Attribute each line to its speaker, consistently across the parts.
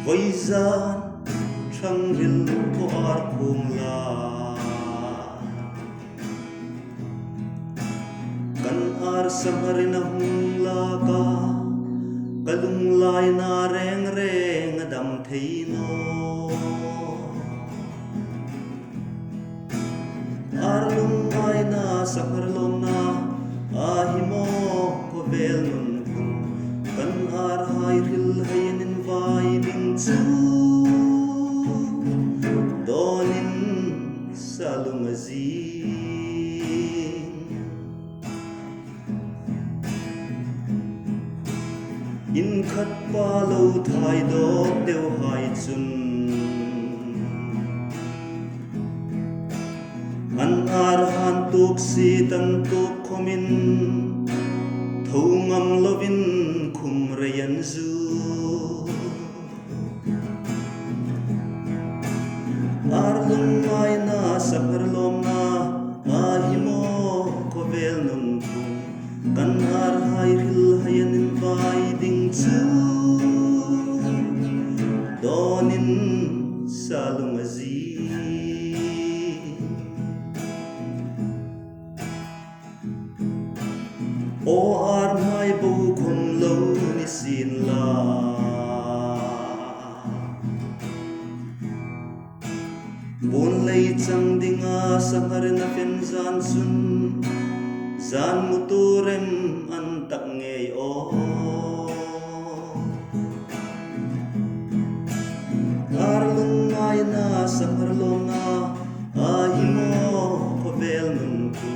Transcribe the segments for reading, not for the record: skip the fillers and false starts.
Speaker 1: với gian trăng ril có ar khung la kan ar Sanghar na hung la ka kalung lai na reng reng dam thei no ar lungngaina Sanghar lâwmna ahimo ko vel nun kun kan ar hai ril hain in vai ding chu donin salungazi in khat pa lo thai do deu hai chun an ar han tuk si tan tuk khomin thongam lovin khum rayan zu ar lungngaina Sanghar lâwmna ahimo ko vel nun kun kan ar hai ril hayan in vai ding chu donin salungazi o ar mai bo khom lo ni sin la bun lei chang dinga Sanghar na fen zan sun zan muturem an tak ngei o ar lungngaina Sanghar lâwmna ahimo ko vel nun ku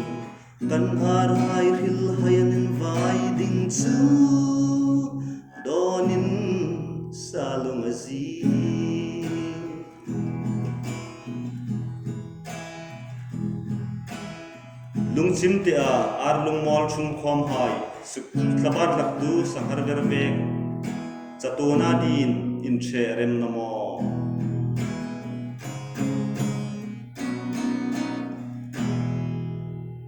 Speaker 1: kan ar hai ril hayan in vai ding chu donin salungazi lungchim te a ar lungmol chung khom hai suk tlabat lakdu Sanghar verbek chatona din in che rem namo